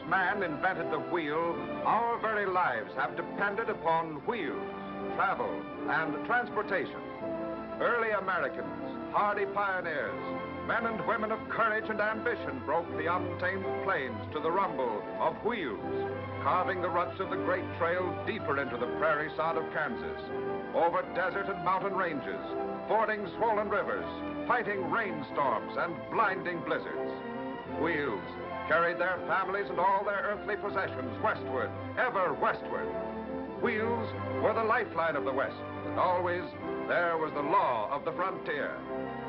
man invented the wheel, our very lives have depended upon wheels, travel, and transportation. Early Americans, hardy pioneers, men and women of courage and ambition broke the untamed plains to the rumble of wheels, carving the ruts of the great trail deeper into the prairie sod of Kansas, over desert and mountain ranges, fording swollen rivers, fighting rainstorms and blinding blizzards. Wheels carried their families and all their earthly possessions westward, ever westward. Wheels were the lifeline of the West, and always there was the law of the frontier.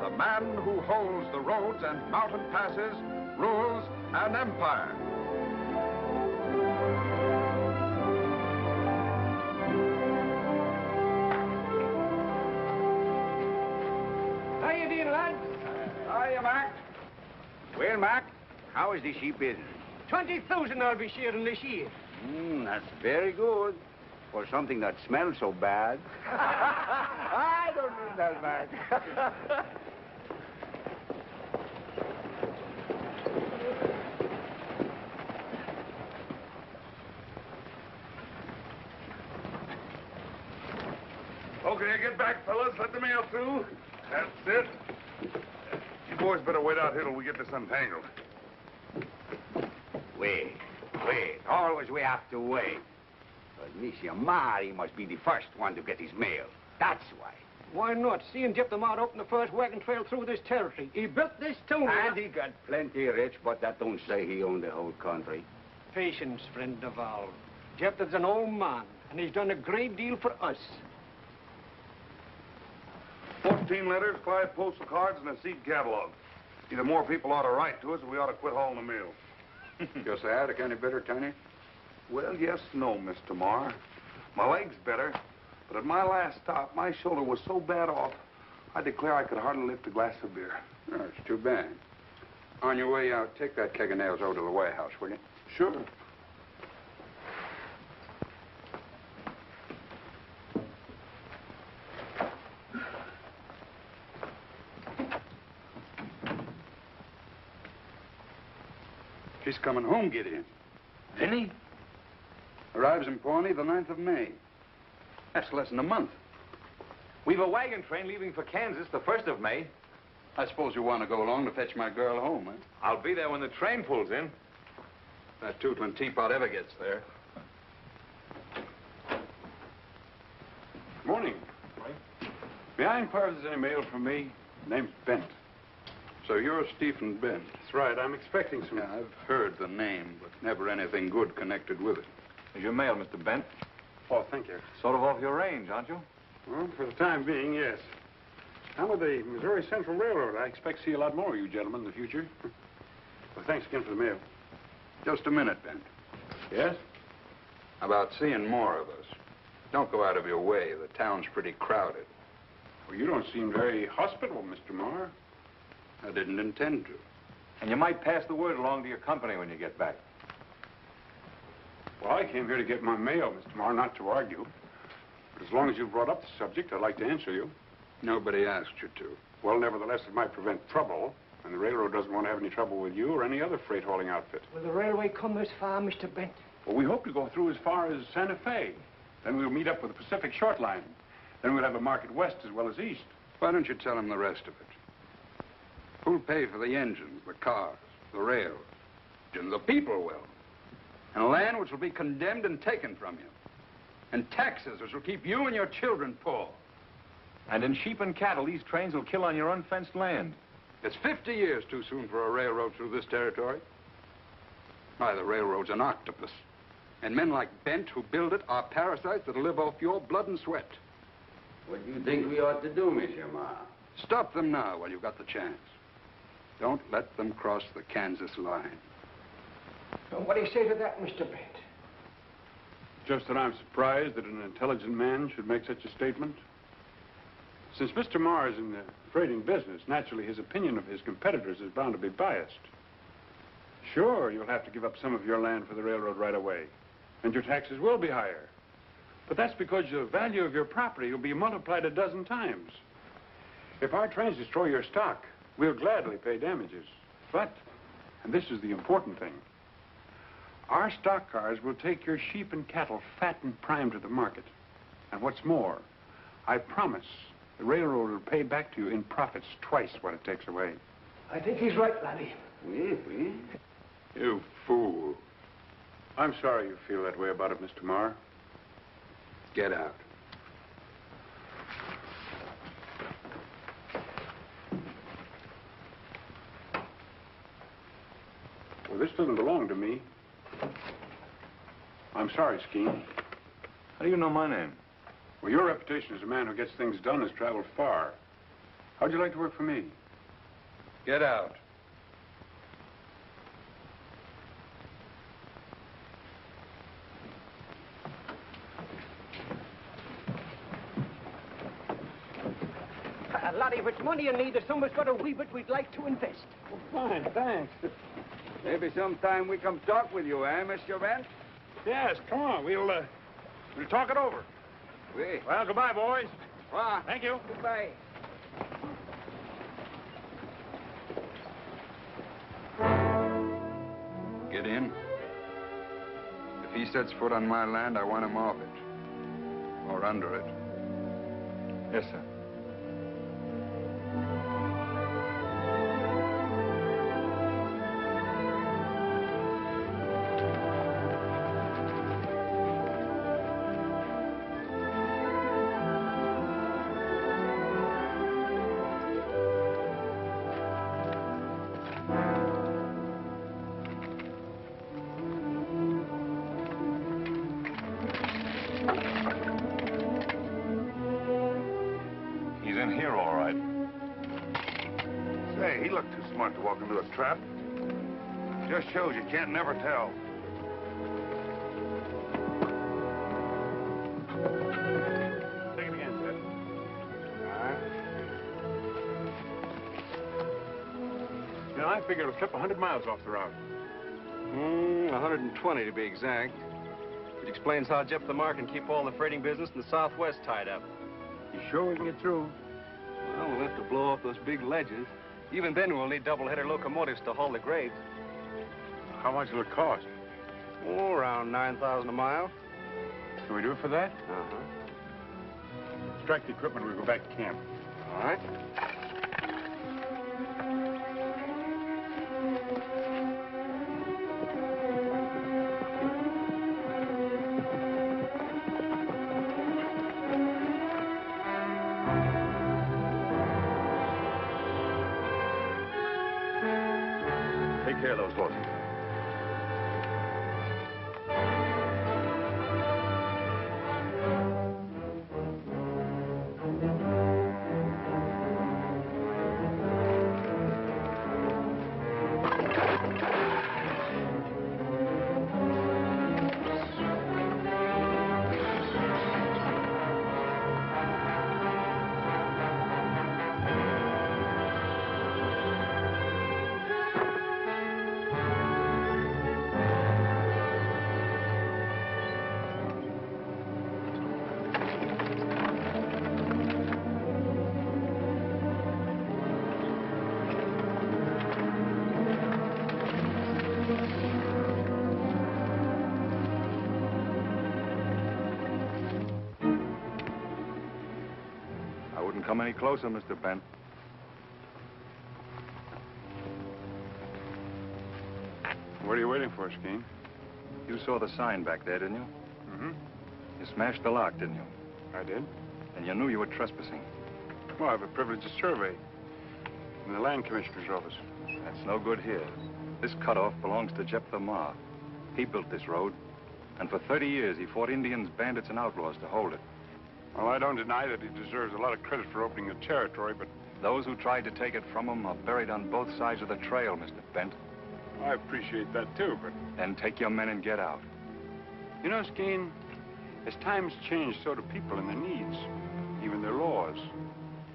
The man who holds the roads and mountain passes rules an empire. How you doing, lad? Hiya, Mac. Well, Mac, how is the sheep business? 20,000 I'll be shearing this year. That's very good. For something that smells so bad. I don't mean that, Mac. Okay, get back, fellas. Let the mail through. That's it. You boys better wait out here till we get this untangled. Wait. Always we have to wait. But Monsieur Marr, he must be the first one to get his mail. That's why. Why not? Seeing Jeptha Marr open the first wagon trail through this territory. He built this town. And he got plenty rich, but that don't say he owned the whole country. Patience, friend of all. Jeptha's an old man, and he's done a great deal for us. 14 letters, 5 postal cards, and a seed catalog. Either more people ought to write to us, or we ought to quit hauling the mail. Your sciatic any better, Tony? Well, yes, no, Mr. Marr. My leg's better, but at my last stop, my shoulder was so bad off, I declare I could hardly lift a glass of beer. Oh, it's too bad. On your way out, take that keg of nails over to the warehouse, will you? Sure. She's coming home, Gideon. Vinnie? Arrives in Pawnee the 9th of May. That's less than a month. We've a wagon train leaving for Kansas the 1st of May. I suppose you want to go along to fetch my girl home, eh? I'll be there when the train pulls in. That tootling teapot ever gets there. Morning. May I inquire if there's any mail from me? Name's Bent. So you're Stephen Bent. That's right. I'm expecting some... Yeah, I've heard the name, but never anything good connected with it. Here's your mail, Mr. Bent. Oh, thank you. Sort of off your range, aren't you? Well, for the time being, yes. I'm with the Missouri Central Railroad. I expect to see a lot more of you gentlemen in the future. Well, thanks again for the mail. Just a minute, Bent. Yes? About seeing more of us. Don't go out of your way. The town's pretty crowded. Well, you don't seem very hospitable, Mr. Marr. I didn't intend to. And you might pass the word along to your company when you get back. Well, I came here to get my mail, Mr. Marr, not to argue. But as long as you brought up the subject, I'd like to answer you. Nobody asked you to. Well, nevertheless, it might prevent trouble. And the railroad doesn't want to have any trouble with you or any other freight hauling outfit. Will the railway come this far, Mr. Bent? Well, we hope to go through as far as Santa Fe. Then we'll meet up with the Pacific Short Line. Then we'll have a market west as well as east. Why don't you tell them the rest of it? Who'll pay for the engines, the cars, the rails? And the people will. And land which will be condemned and taken from you. And taxes which will keep you and your children poor. And in sheep and cattle, these trains will kill on your unfenced land. It's 50 years too soon for a railroad through this territory. Why, the railroad's an octopus. And men like Bent who build it are parasites that'll live off your blood and sweat. What do you think we ought to do, Monsieur Marr? Stop them now while you've got the chance. Don't let them cross the Kansas line. Well, what do you say to that, Mr. Bent? Just that I'm surprised that an intelligent man should make such a statement. Since Mr. Marr is in the freighting business, naturally his opinion of his competitors is bound to be biased. Sure, you'll have to give up some of your land for the railroad right away, and your taxes will be higher. But that's because the value of your property will be multiplied a dozen times. If our trains destroy your stock, we'll gladly pay damages. But, and this is the important thing, Our stock cars will take your sheep and cattle fat and primed to the market. And what's more, I promise the railroad will pay back to you in profits twice what it takes away. I think he's right, laddie. Oui. You fool. I'm sorry you feel that way about it, Mr. Marr. Get out. Well, this doesn't belong to me. I'm sorry, Skeen. How do you know my name? Well, your reputation as a man who gets things done has traveled far. How'd you like to work for me? Get out. Laddie, if it's money you need, there's somebody's got a wee bit we'd like to invest. Well, fine, thanks. Maybe sometime we come talk with you, eh, Mr. Bent? Yes, come on. We'll talk it over. Oui. Well, goodbye, boys. Well, Thank you. goodbye. Gideon, if he sets foot on my land, I want him off it. Or under it. Yes, sir. He's in here, all right. Say, he looked too smart to walk into a trap. Just shows you can't never tell. Take it again, Ted. All right. You know, I figure it'll clip 100 miles off the route. 120 to be exact. Which explains how Jeptha Marr can keep all the freighting business in the Southwest tied up. You sure we can get through? Well, we'll have to blow off those big ledges. Even then, we'll need double-header locomotives to haul the grades. How much will it cost? Oh, around 9,000 a mile. Can we do it for that? Uh-huh. Strike the equipment, we'll go back to camp. All right. Take care of those horses. I wouldn't come any closer, Mr. Bent. What are you waiting for, Skeen? You saw the sign back there, didn't you? Mm-hmm. You smashed the lock, didn't you? I did. And you knew you were trespassing. Well, I have a privilege of survey in the land commissioner's office. That's no good here. This cutoff belongs to Jeptha Marr. He built this road, and for 30 years he fought Indians, bandits, and outlaws to hold it. Well, I don't deny that he deserves a lot of credit for opening the territory, but Those who tried to take it from him are buried on both sides of the trail, Mr. Bent. I appreciate that too, but... Then take your men and get out. You know, Skeen, as times change, so do people and their needs, even their laws.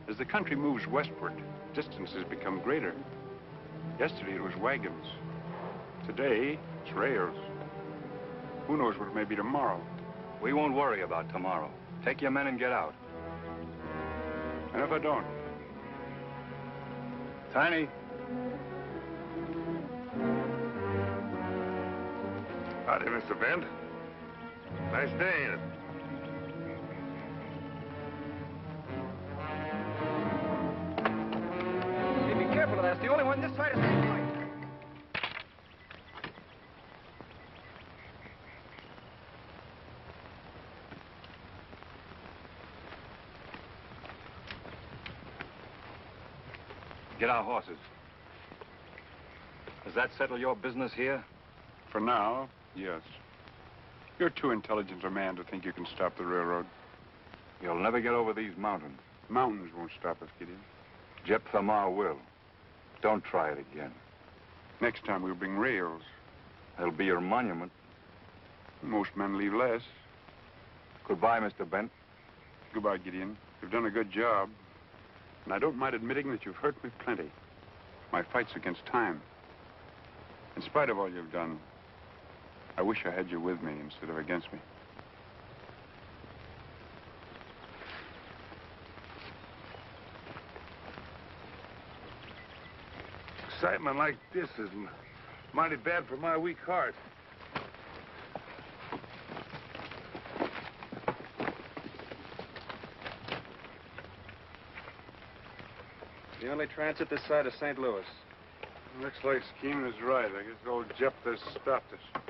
As the country moves westward, distances become greater. Yesterday it was wagons. Today, it's rails. Who knows what it may be tomorrow? We won't worry about tomorrow. Take your men and get out. And if I don't? Tiny. Howdy, Mr. Bent. Nice day, ain't it? Hey, be careful of that. It's the only one this side of St. Louis. Get our horses. Does that settle your business here? For now, yes. You're too intelligent a man to think you can stop the railroad. You'll never get over these mountains. Mountains won't stop us, Gideon. Jeptha Marr will. Don't try it again. Next time we'll bring rails. That'll be your monument. Most men leave less. Goodbye, Mr. Bent. Goodbye, Gideon. You've done a good job. And I don't mind admitting that you've hurt me plenty. My fight's against time. In spite of all you've done, I wish I had you with me instead of against me. Excitement like this is mighty bad for my weak heart. The only transit this side of St. Louis. Looks like Scheme is right. I guess old Jeptha stopped us.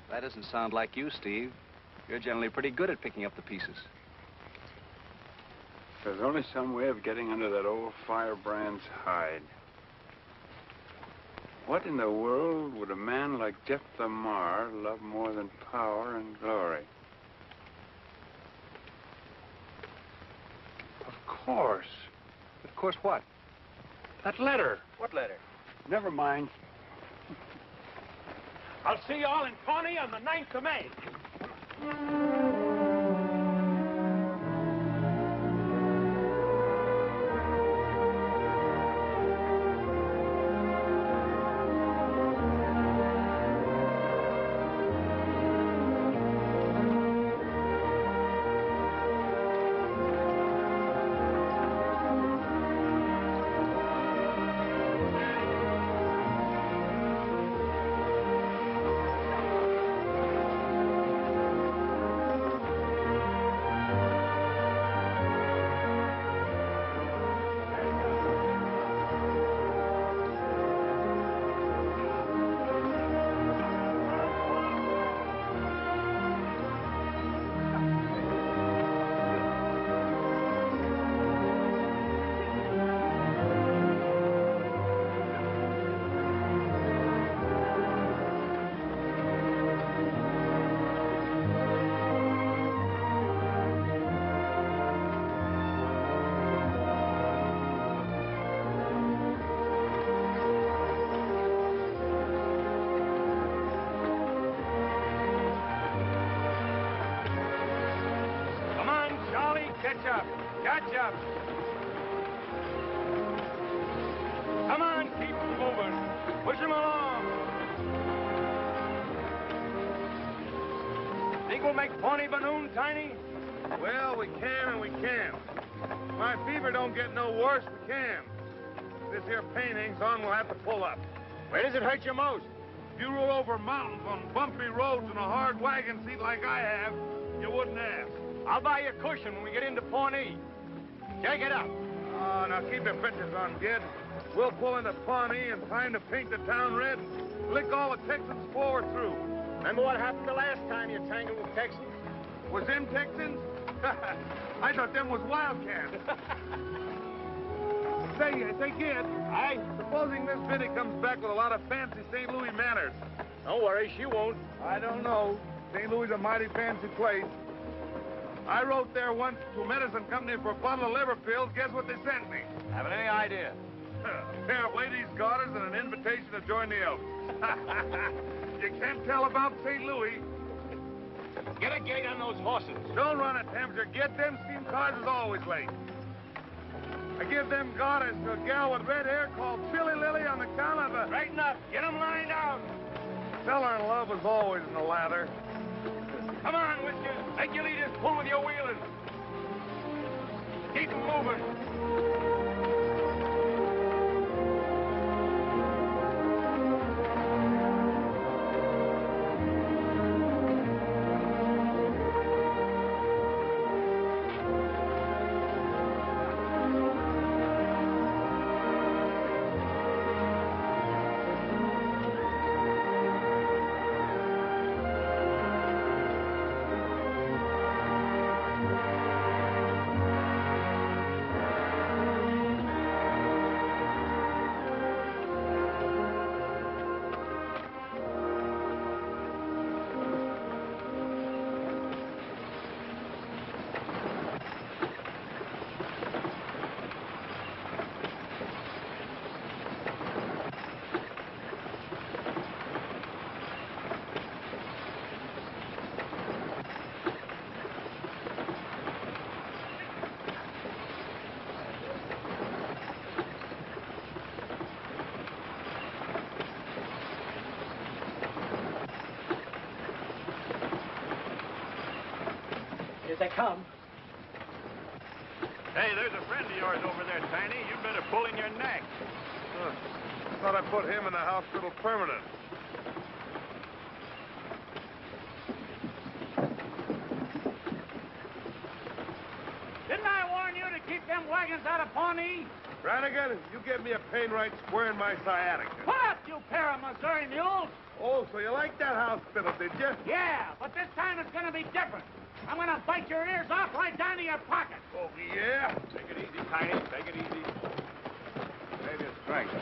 That doesn't sound like you, Steve. You're generally pretty good at picking up the pieces. There's only some way of getting under that old firebrand's hide. What in the world would a man like Jeptha Marr love more than power and glory? Of course. Of course, what? That letter. What letter? Never mind. I'll see you all in Pawnee on the 9th of May. Catch up. Come on, keep moving. Push him along. Think we'll make Pawnee by noon, Tiny? Well, we can and we can't. My fever don't get no worse, we can. This here pain hangs on, we'll have to pull up. Where does it hurt you most? If you roll over mountains on bumpy roads in a hard wagon seat like I have, you wouldn't ask. I'll buy you a cushion when we get into Pawnee. Take it up. Oh, now keep your pictures on, kid. We'll pull into Pawnee in time to paint the town red, lick all the Texans forward through. Remember what happened the last time you tangled with Texans? Was them Texans? I thought them was wildcats. Say, kid. Aye? Supposing Miss Vinnie comes back with a lot of fancy St. Louis manners. Don't worry, she won't. I don't know. St. Louis is a mighty fancy place. I wrote there once to a medicine company for a bundle of liver pills. Guess what they sent me? Haven't any idea. A pair of ladies' garters and an invitation to join the Elks. You can't tell about St. Louis. Get a gate on those horses. Don't run it, Tempter. Get them steam cars is always late. I give them garters to a gal with red hair called Chili Lily on the count of a... Straighten up. Get them lined out. Tell her love was always in the lather. Come on, Whiskers. Make your leaders pull with your wheelers. Keep them moving. they come. Hey, there's a friend of yours over there, Tiny. You'd better pull in your neck. I thought I put him in the hospital permanent. Didn't I warn you to keep them wagons out of Pawnee? Brannigan, you gave me a pain right square in my sciatica. What, you pair of Missouri mules? Oh, so you like that hospital, did you? Yeah, but this time it's gonna be different. I'm gonna bite your ears off right down to your pocket. Oh, yeah? Take it easy, Tiny. Take it easy. Save your strength.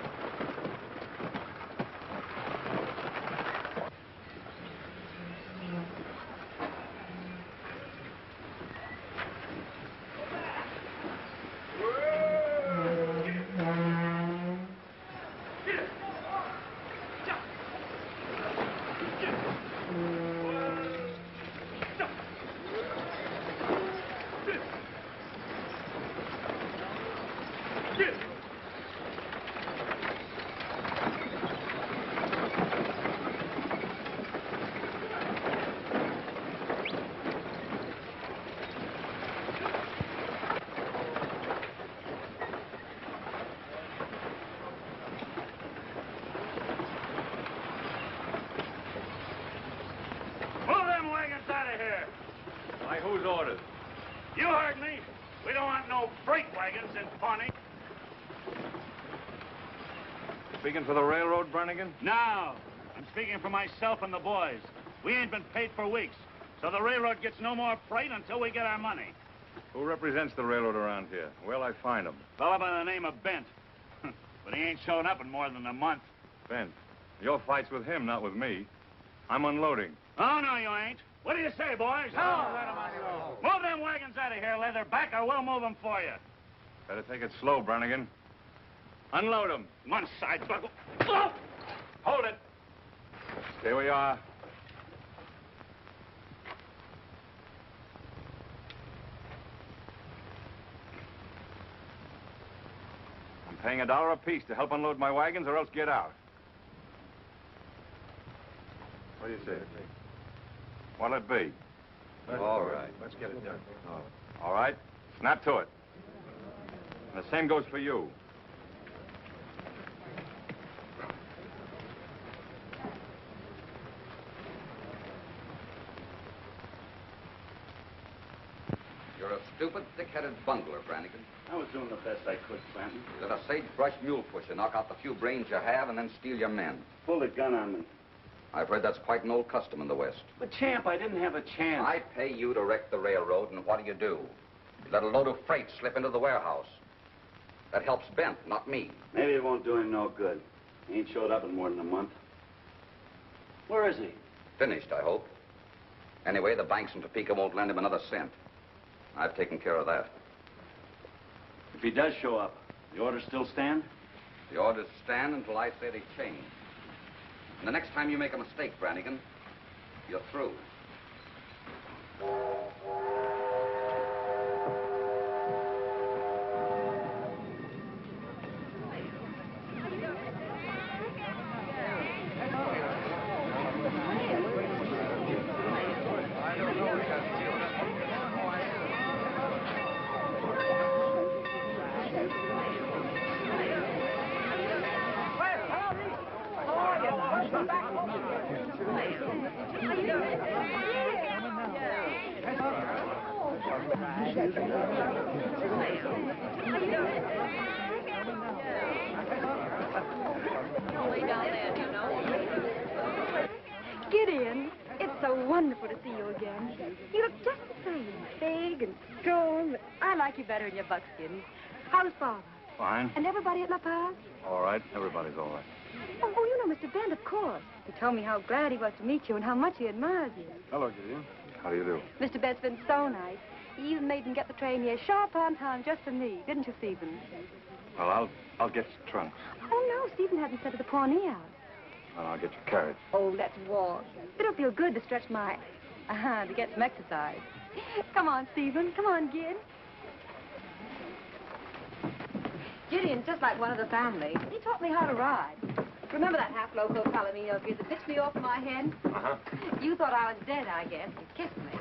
Whose orders? You heard me. We don't want no freight wagons in Pawnee. Speaking for the railroad, Brannigan? No. I'm speaking for myself and the boys. We ain't been paid for weeks, so the railroad gets no more freight until we get our money. Who represents the railroad around here? Where'll I find him? Fellow by the name of Bent. But he ain't shown up in more than a month. Bent. Your fight's with him, not with me. I'm unloading. Oh, no, you ain't. What do you say, boys? Move them wagons out of here, Leatherback, or we'll move them for you. Better take it slow, Brannigan. Unload them. One side buckle. Oh! Hold it. Here we are. I'm paying $1 apiece to help unload my wagons, or else get out. What do you say? What'll it be? All right. Let's get it done. All right. Snap to it. And the same goes for you. You're a stupid, thick-headed bungler, Brannigan. I was doing the best I could, Clanton. Let a sagebrush mule pusher knock out the few brains you have and then steal your men. Pull the gun on me. I've heard that's quite an old custom in the West. But, Champ, I didn't have a chance. I pay you to wreck the railroad, and what do? You let a load of freight slip into the warehouse. That helps Bent, not me. Maybe it won't do him no good. He ain't showed up in more than a month. Where is he? Finished, I hope. Anyway, the banks in Topeka won't lend him another cent. I've taken care of that. If he does show up, the orders still stand? The orders stand until I say they change. And the next time you make a mistake, Brannigan, you're through. Gideon, it's so wonderful to see you again. You look just the same, big and strong. I like you better in your buckskin. How's Father? Fine. And everybody at La Paz? All right. Everybody's all right. Oh, you know Mr. Bent, of course. He told me how glad he was to meet you and how much he admires you. Hello, Gideon. How do you do? Mr. Bent's been so nice. He even made him get the train here sharp on time just for me, didn't you, Stephen? Well, I'll get your trunks. Oh, no, Stephen hasn't sent the Pawnee out. And I'll get your carriage. Oh, let's walk. It'll feel good to stretch my... to get some exercise. Come on, Stephen. Come on, Gid. Gideon's just like one of the family. He taught me how to ride. Remember that half-loco Palomino of yours that pitched me off my head? Uh-huh. You thought I was dead, I guess. You kissed me.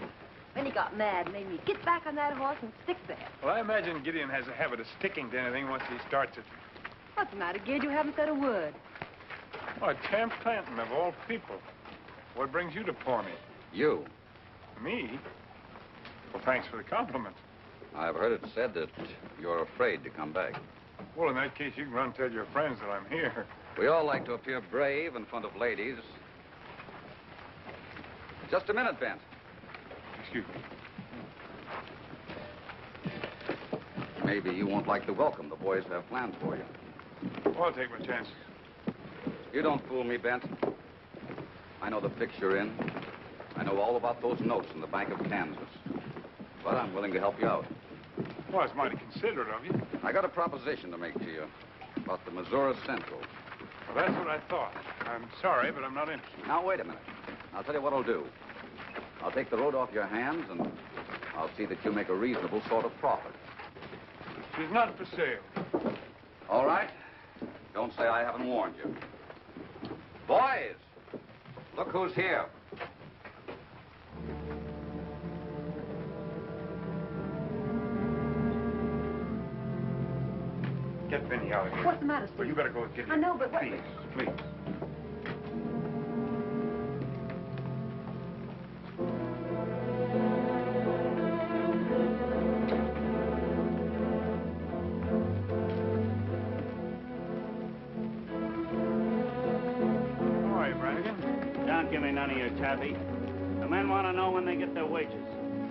Vinnie got mad and made me get back on that horse and stick there. Well, I imagine Gideon has a habit of sticking to anything once he starts it. What's the matter, Gid? You haven't said a word. Oh, Champ Clanton, of all people. What brings you to Pawnee? You. Me? Well, thanks for the compliment. I've heard it said that you're afraid to come back. Well, in that case, you can run and tell your friends that I'm here. We all like to appear brave in front of ladies. Just a minute, Bent. Excuse me. Maybe you won't like the welcome the boys have planned for you. Well, I'll take my chances. You don't fool me, Bent. I know the fix you're in. I know all about those notes in the Bank of Kansas. But I'm willing to help you out. Well, it's mighty considerate of you. I got a proposition to make to you about the Missouri Central. Well, that's what I thought. I'm sorry, but I'm not interested. Now, wait a minute. I'll tell you what I'll do. I'll take the road off your hands, and I'll see that you make a reasonable sort of profit. She's not for sale. All right. Don't say I haven't warned you. Boys, look who's here. Get Vinnie out of here. What's the matter, Steve? Well, you better go with Gideon. I know, but what... Please, please. All right, Brannigan. Don't give me none of your taffy. The men want to know when they get their wages.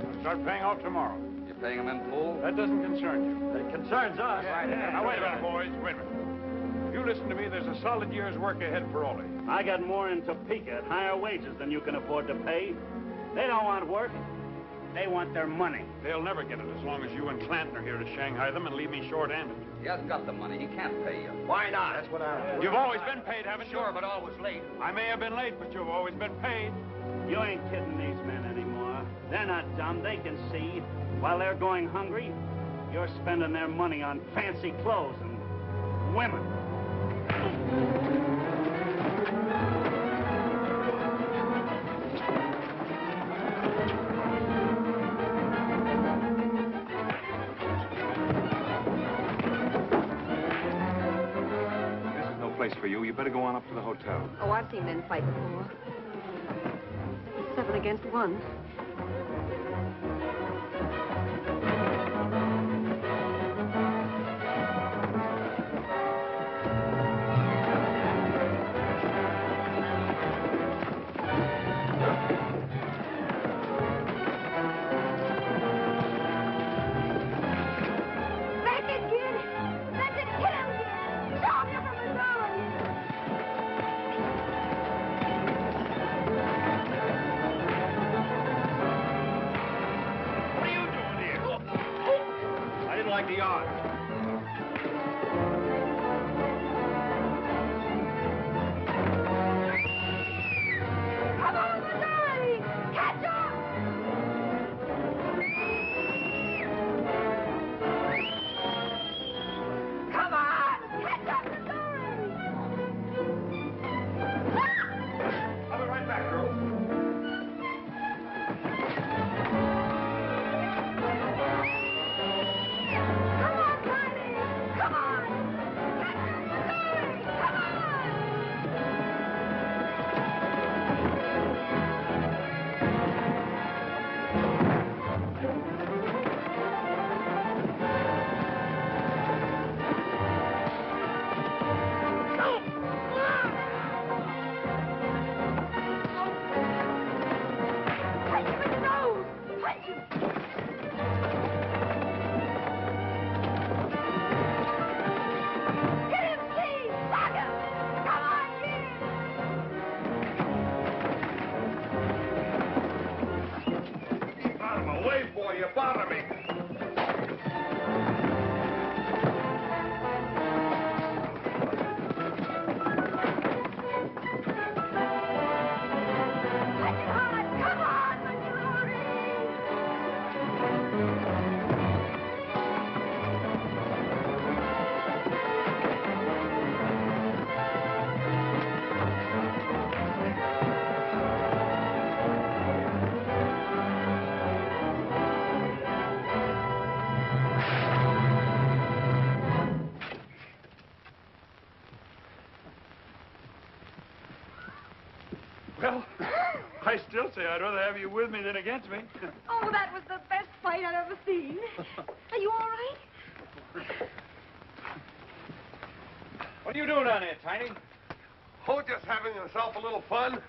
I'll start paying off tomorrow. You paying them in full? That doesn't concern you. It concerns us. Now, wait a minute, boys. Wait a minute. You listen to me. There's a solid year's work ahead for Ole. I got more in Topeka at higher wages than you can afford to pay. They don't want work. They want their money. They'll never get it as long as you and Clanton are here to Shanghai them and leave me short-handed. He hasn't got the money. He can't pay you. Why not? That's what I... You've always been paid, haven't you? Sure, but always late. I may have been late, but you've always been paid. You ain't kidding these men anymore. They're not dumb. They can see. While they're going hungry, you're spending their money on fancy clothes and women. This is no place for you. You better go on up to the hotel. Oh, I've seen men fight before. 7 against 1. like the odds. Come on, Jory! Catch up! Come on! Catch up, Jory! I'll be right back, girl. I still say I'd rather have you with me than against me. Oh, that was the best fight I've ever seen. Are you all right? What are you doing down there, Tiny? Oh, just having yourself a little fun.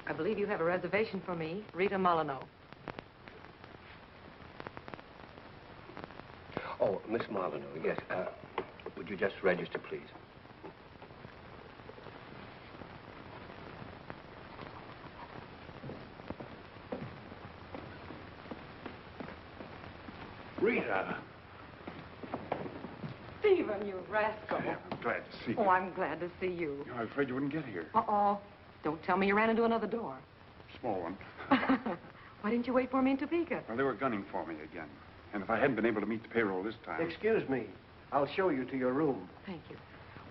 I believe you have a reservation for me, Rita Molyneaux. Oh, Miss Molyneaux, yes. Would you just register, please? Rita. Stephen, you rascal. I'm glad to see you. Oh, I'm glad to see you. I was afraid you wouldn't get here. Uh-oh. Don't tell me you ran into another door. Small one. Why didn't you wait for me in Topeka? Well, they were gunning for me again. And if I hadn't been able to meet the payroll this time... Excuse me. I'll show you to your room. Thank you.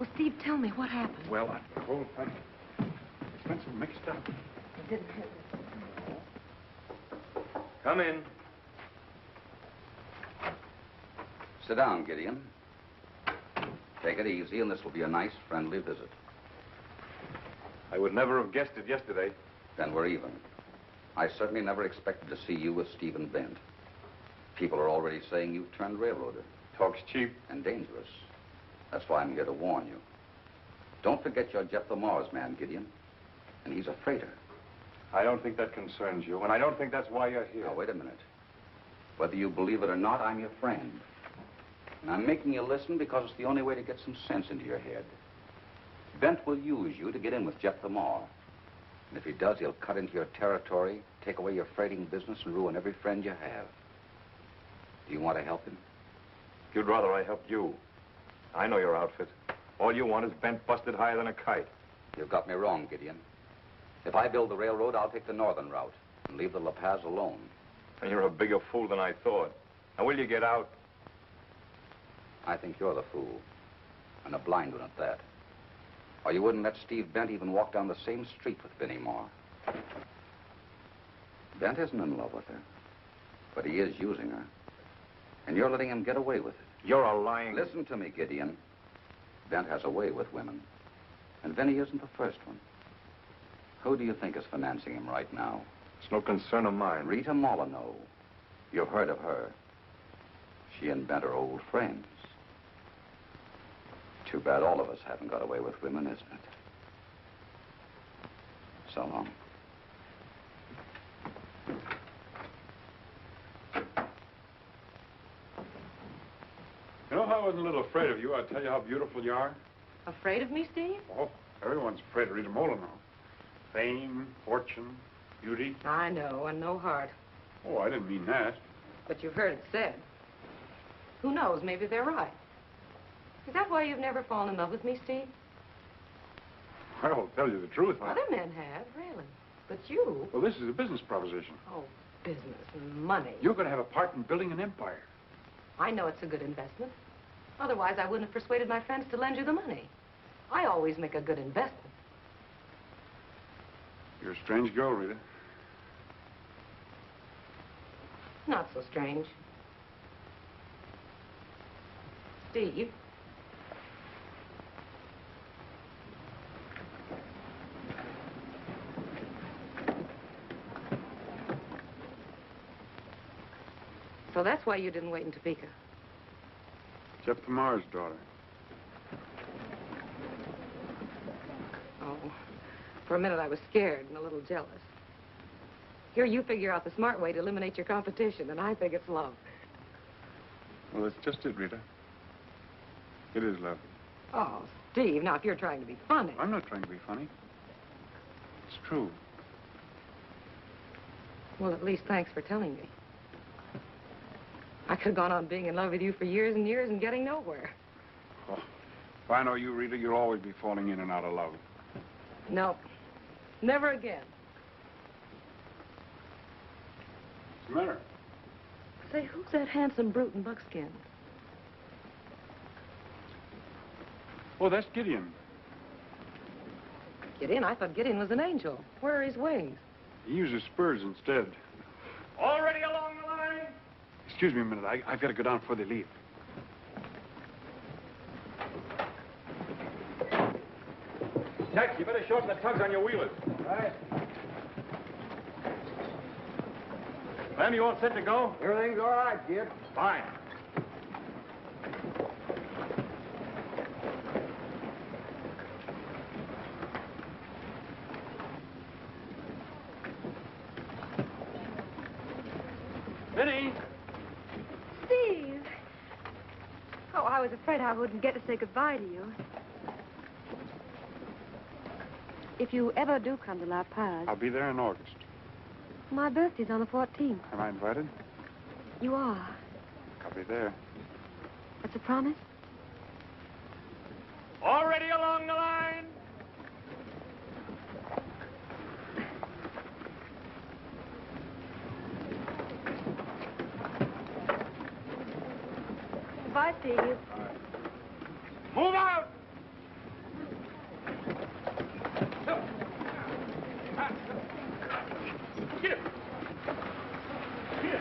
Well, Steve, tell me what happened. Well, the whole thing... It's been so mixed up. It didn't happen. Come in. Sit down, Gideon. Take it easy, and this will be a nice, friendly visit. I would never have guessed it yesterday. Then we're even. I certainly never expected to see you with Stephen Bent. People are already saying you've turned railroader. Talks cheap. And dangerous. That's why I'm here to warn you. Don't forget you're Jeptha Marr's man, Gideon. And he's a freighter. I don't think that concerns you, and I don't think that's why you're here. Now, wait a minute. Whether you believe it or not, I'm your friend. And I'm making you listen because it's the only way to get some sense into your head. Bent will use you to get in with Jeptha Marr. And if he does, he'll cut into your territory, take away your freighting business, and ruin every friend you have. Do you want to help him? You'd rather I helped you. I know your outfit. All you want is Bent busted higher than a kite. You've got me wrong, Gideon. If I build the railroad, I'll take the northern route and leave the La Paz alone. And you're a bigger fool than I thought. Now, will you get out? I think you're the fool. And a blind one at that. Or you wouldn't let Steve Bent even walk down the same street with Vinnie Marr. Bent isn't in love with her. But he is using her. And you're letting him get away with it. You're a lying... Listen to me, Gideon. Bent has a way with women. And Vinnie isn't the first one. Who do you think is financing him right now? It's no concern of mine. Rita Molyneaux. You've heard of her. She and Bent are old friends. Too bad all of us haven't got away with women, isn't it? So long. You know, if I wasn't a little afraid of you, I'd tell you how beautiful you are. Afraid of me, Steve? Oh, everyone's afraid of Rita Molyneaux. Fame, fortune, beauty. I know, and no heart. Oh, I didn't mean that. But you've heard it said. Who knows, maybe they're right. Is that why you've never fallen in love with me, Steve? I'll tell you the truth. Other men have, really. But you... Well, this is a business proposition. Oh, business and money. You're going to have a part in building an empire. I know it's a good investment. Otherwise, I wouldn't have persuaded my friends to lend you the money. I always make a good investment. You're a strange girl, Rita. Not so strange. Steve. So that's why you didn't wait in Topeka. Jeptha Marr's daughter. Oh, for a minute I was scared and a little jealous. Here you figure out the smart way to eliminate your competition, and I think it's love. Well, that's just it, Rita. It is love. Oh, Steve, now if you're trying to be funny. I'm not trying to be funny. It's true. Well, at least thanks for telling me. I could have gone on being in love with you for years and years and getting nowhere. Oh, if I know you, Rita, you'll always be falling in and out of love. No, never again. What's the matter? Say, who's that handsome brute in buckskin? Oh, that's Gideon. Gideon? I thought Gideon was an angel. Where are his wings? He uses spurs instead. Already along the line? Excuse me a minute. I've got to go down before they leave. Tex, you better shorten the tugs on your wheelers. Right. Lem, you all set to go? Everything's all right, Gid. Fine. Vinnie! Steve! Oh, I was afraid I wouldn't get to say goodbye to you. If you ever do come to La Paz, I'll be there in August. my birthday's on the 14th. Am I invited? You are. I'll be there. That's a promise? Already along the line? Goodbye, Steve. Move out! Get it! Get it!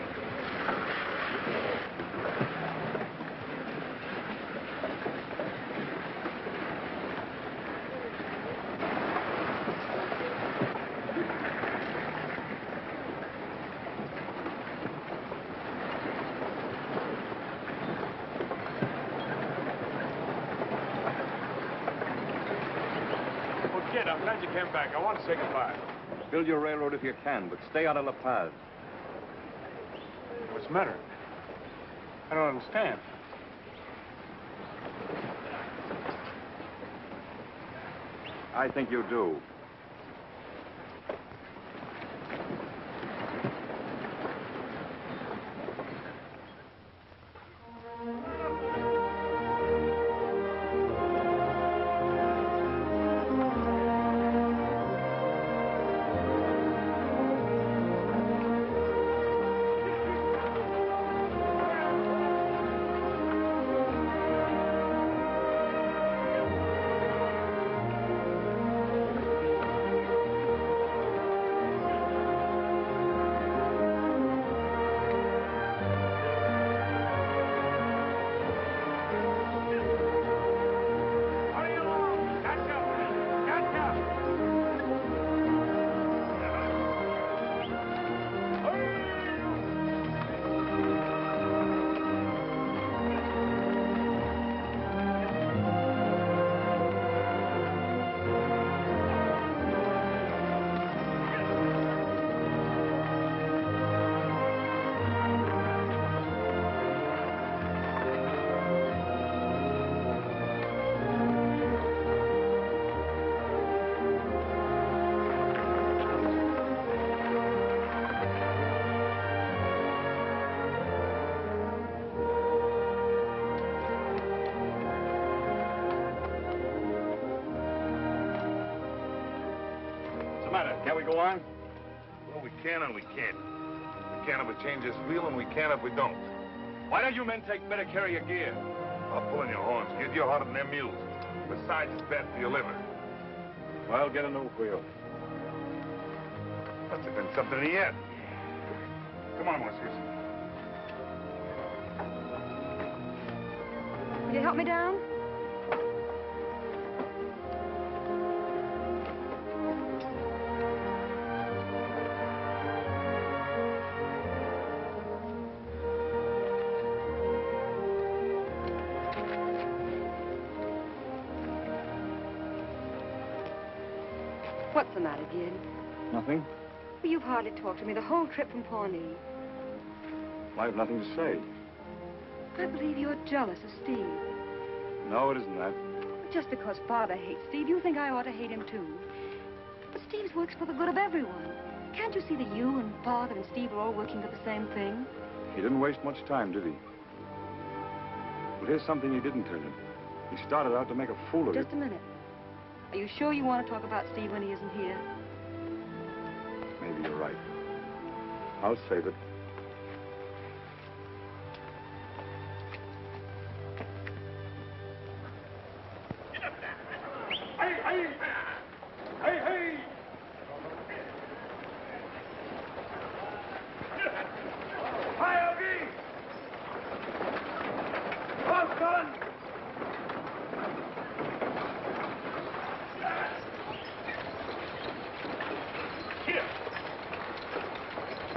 Kid, I'm glad you came back. I want to say goodbye. Build your railroad if you can, but stay out of La Paz. What's the matter? I don't understand. I think you do. Can we go on? Well, we can and we can't. We can if we change this wheel, and we can if we don't. Why don't you men take better care of your gear? I'll pull in your horns, kid. You're harder than them mules. Besides, it's bad for your liver. Well, get a new wheel. Must have been something in the end. Come on, Whiskers. Will you help me down? What's the matter, Gid? Nothing? Well, you've hardly talked to me the whole trip from Pawnee. I have nothing to say. I believe you're jealous of Steve. No, it isn't that. Just because Father hates Steve, you think I ought to hate him, too. But Steve's works for the good of everyone. Can't you see that you and Father and Steve are all working for the same thing? He didn't waste much time, did he? Well, here's something he didn't turn in. He started out to make a fool of you. Just a minute. Are you sure you want to talk about Steve when he isn't here? Maybe you're right. I'll save it. Hey! Hey, hey! Hi, Ogie! Boss gun! Here!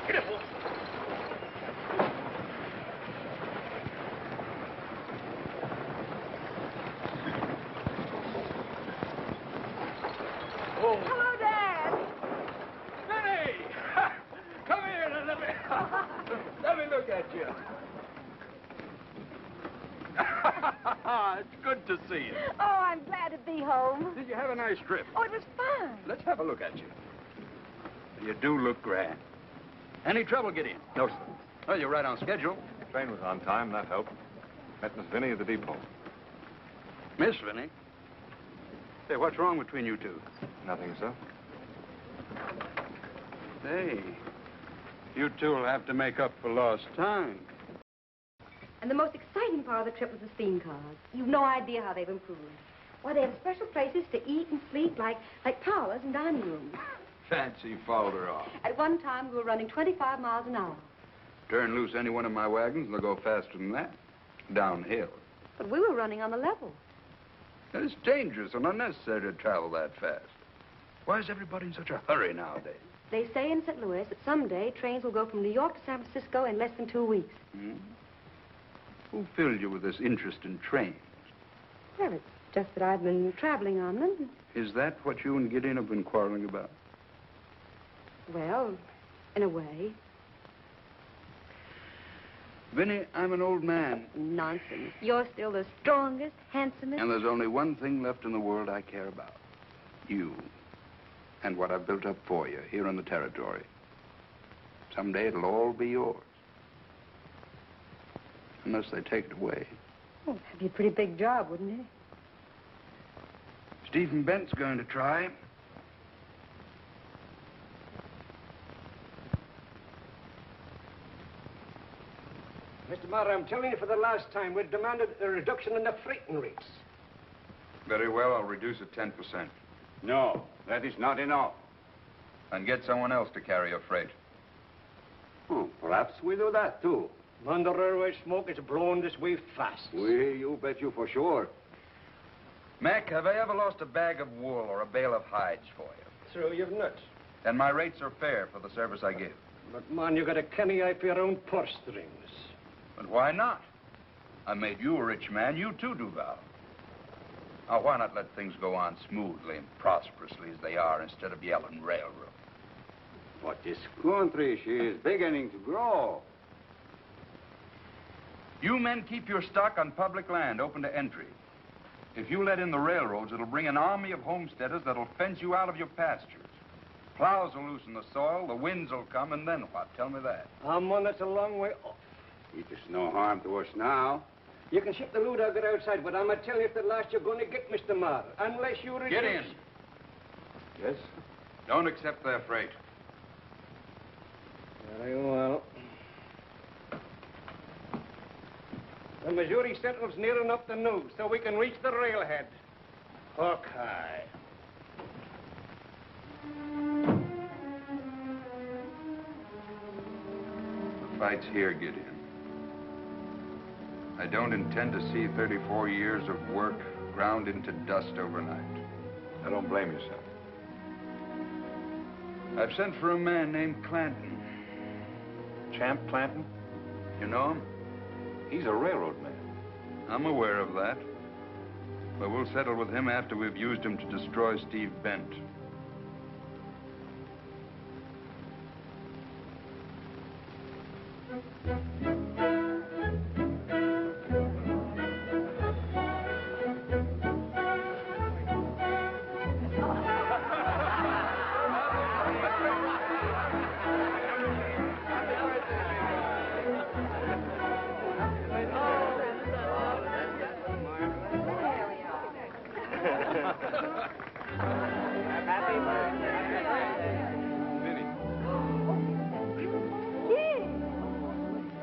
Get it, boy! Hello, Dad. Vinnie! Come here and let me look at you. It's good to see you. Oh, I'm glad to be home. Did you have a nice trip? Oh, it was fun. Let's have a look at you. You do look grand. Any trouble, Gideon? No, sir. Oh, you're right on schedule. The train was on time. That helped. Met Miss Vinnie at the depot. Miss Vinnie? Say, what's wrong between you two? Nothing, sir. Say, you two will have to make up for lost time. And the most exciting part of the trip was the steam cars. You've no idea how they've improved. Why, they have special places to eat and sleep, like parlors and dining rooms. Fancy fouled her off. At one time, we were running 25 miles an hour. Turn loose any one of my wagons, and they'll go faster than that. Downhill. But we were running on the level. It's dangerous and unnecessary to travel that fast. Why is everybody in such a hurry nowadays? They say in St. Louis that someday trains will go from New York to San Francisco in less than 2 weeks. Hmm? Who filled you with this interest in trains? Well, it's just that I've been traveling on them. Is that what you and Gideon have been quarreling about? Well, in a way. Vinnie, I'm an old man. Nonsense. You're still the strongest, handsomest. And there's only one thing left in the world I care about. You. And what I've built up for you here in the territory. Someday it'll all be yours. Unless they take it away. Oh, that'd be a pretty big job, wouldn't it? Stephen Bent's going to try. Mr. Marr, I'm telling you for the last time, we've demanded a reduction in the freighting rates. Very well, I'll reduce it 10%. No, that is not enough. And get someone else to carry your freight. Oh, perhaps we do that, too. Man, the railway smoke is blowing this way fast. You bet you for sure. Mac, have I ever lost a bag of wool or a bale of hides for you? True, you've nuts. Then my rates are fair for the service I give. But, man, you got a canny eye for your own purse strings. But why not? I made you a rich man. You, too, do Val. Now, why not let things go on smoothly and prosperously as they are instead of yelling railroad? But this country, she is beginning to grow. You men keep your stock on public land open to entry. If you let in the railroads, it'll bring an army of homesteaders that'll fence you out of your pastures. Plows will loosen the soil, the winds will come, and then what? Tell me that. Man, that's a long way off. It is no harm to us now. You can ship the loot out outside, but I'm a telling you at the last you're going to get, Mr. Marr, unless you reduce... Get in. Yes? Don't accept their freight. Very well. The Missouri Central's near enough to know, so we can reach the railhead. Hook high. The fight's here, Gideon. I don't intend to see 34 years of work ground into dust overnight. I don't blame you, sir. I've sent for a man named Clanton. Champ Clanton? You know him? He's a railroad man. I'm aware of that. But we'll settle with him after we've used him to destroy Steve Bent.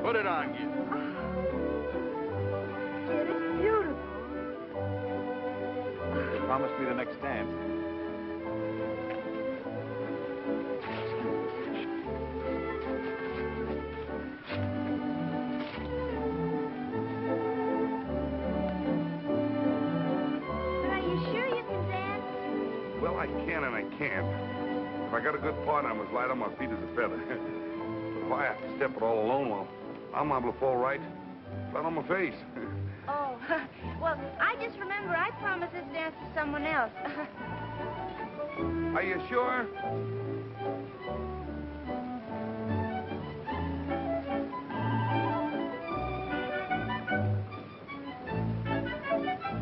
Put it on, Gideon. It's beautiful. How promised me the next dance. But are you sure you can dance? Well, I can and I can't. If I got a good partner, I'm as light on my feet as a feather. But if I have to step it all alone, well, I'm liable to fall right on my face. Oh, well, I just remember I promised this dance to someone else. Are you sure?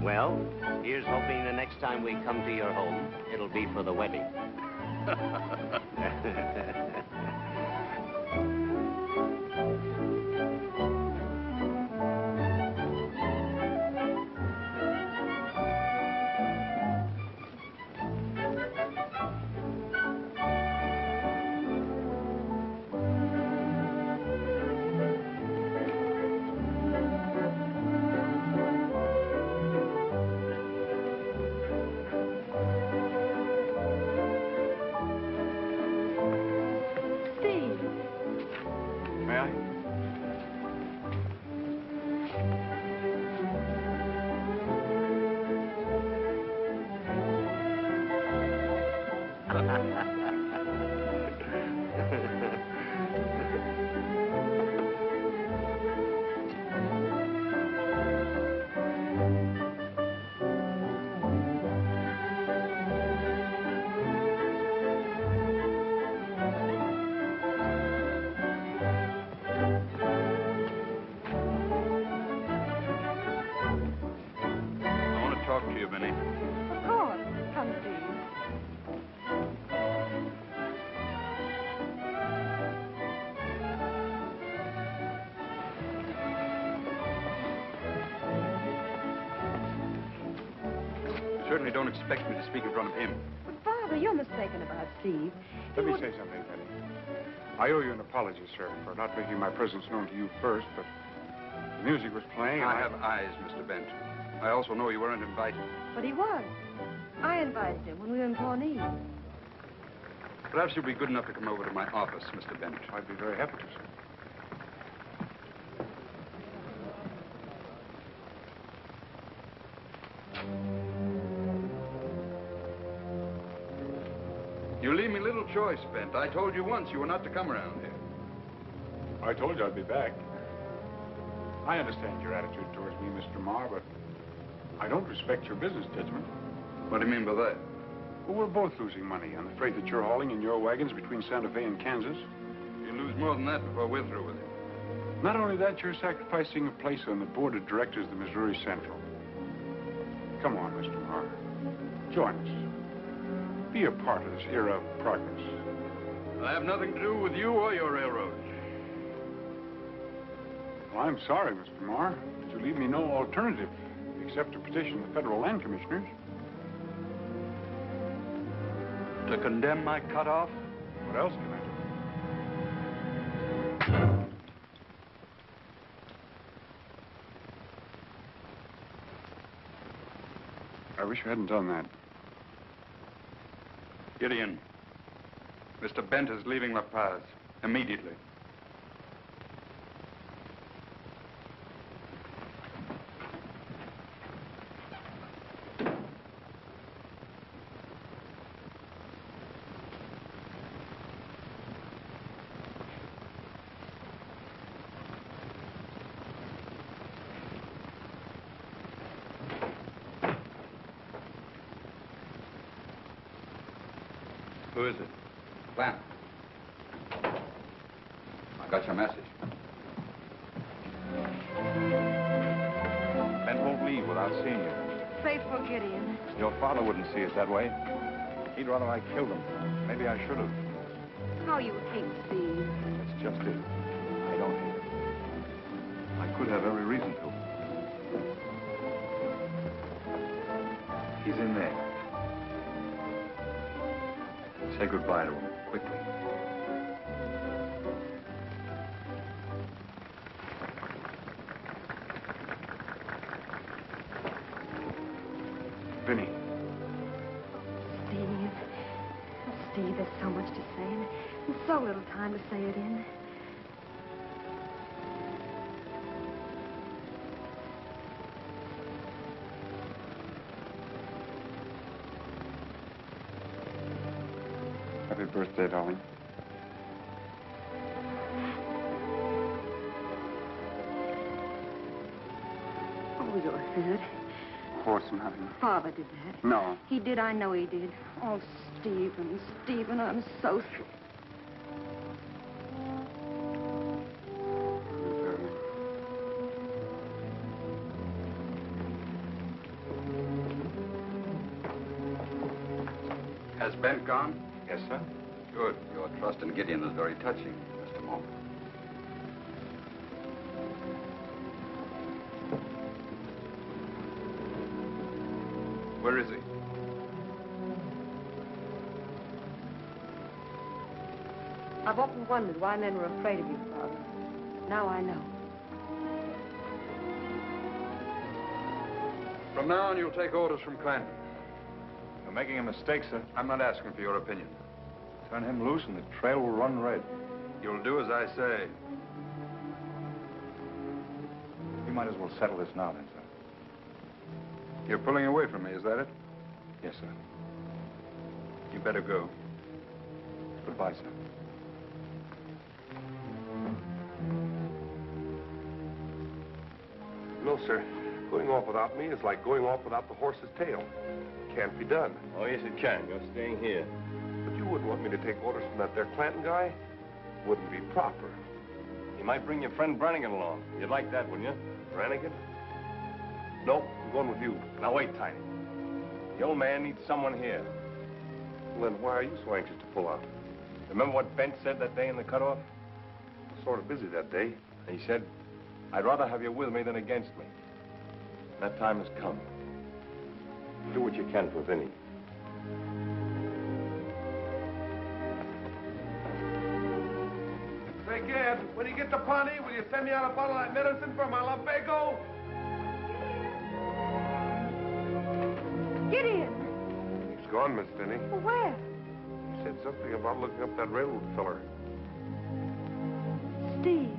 Well, here's hoping the next time we come to your home, it'll be for the wedding. Talk to you, Vinnie. Of course. Come, Steve. Certainly don't expect me to speak in front of him. But, Father, you're mistaken about Steve. Let me say something, Vinnie. I owe you an apology, sir, for not making my presence known to you first, but the music was playing and I have eyes, Mr. Bent. I also know you weren't invited. But he was. I invited him when we were in Pawnee. Perhaps you'll be good enough to come over to my office, Mr. Bent. I'd be very happy to, sir. You leave me little choice, Bent. I told you once you were not to come around here. I told you I'd be back. I understand your attitude towards me, Mr. Marr, but I don't respect your business judgment. What do you mean by that? Well, we're both losing money on the freight that you're hauling in your wagons between Santa Fe and Kansas. You lose more than that before we're through with it. Not only that, you're sacrificing a place on the board of directors of the Missouri Central. Come on, Mr. Marr. Join us. Be a part of this era of progress. I have nothing to do with you or your railroad. Well, I'm sorry, Mr. Marr, but you leave me no alternative except to petition the federal land commissioners. To condemn my cutoff? What else can I do? I wish you hadn't done that. Gideon, Mr. Bent is leaving La Paz immediately. Who is it? Glenn. I got your message. Ben won't leave without seeing you. Faithful Gideon. Your father wouldn't see it that way. He'd rather I killed him. Maybe I should have. How you hate Steve. That's just it. I don't hate him. I could have every reason to. He's in there. Say goodbye to him, quickly. Vinnie, there's so much to say and so little time to say it in. Happy birthday, darling. Oh, you're hurt. Of course I'm having. Father did that. No. He did, I know he did. Oh, Stephen, Stephen, I'm so sorry. Has Ben gone? Yes, sir. Good. Your trust in Gideon is very touching, Mr. Moore. Where is he? I've often wondered why men were afraid of you, Father. Now I know. From now on, you'll take orders from Clanton. You're making a mistake, sir. I'm not asking for your opinion. Turn him loose and the trail will run red. You'll do as I say. We might as well settle this now, then, sir. You're pulling away from me, is that it? Yes, sir. You better go. Goodbye, sir. No, sir. Going off without me is like going off without the horse's tail. Can't be done. Oh, yes, it can. You're staying here. But you wouldn't want me to take orders from that there Clanton guy? Wouldn't be proper. You might bring your friend Brannigan along. You'd like that, wouldn't you? Brannigan? No, I'm going with you. Now, wait, Tiny. The old man needs someone here. Well, then why are you so anxious to pull out? Remember what Bent said that day in the cutoff? I was sort of busy that day. He said, I'd rather have you with me than against me. That time has come. Do what you can for Vinnie. Say, Gad, when you get to Pawnee, will you send me out a bottle of that medicine for my lumbago? Gideon! He's gone, Miss Vinnie. Well, where? He said something about looking up that railroad feller. Steve.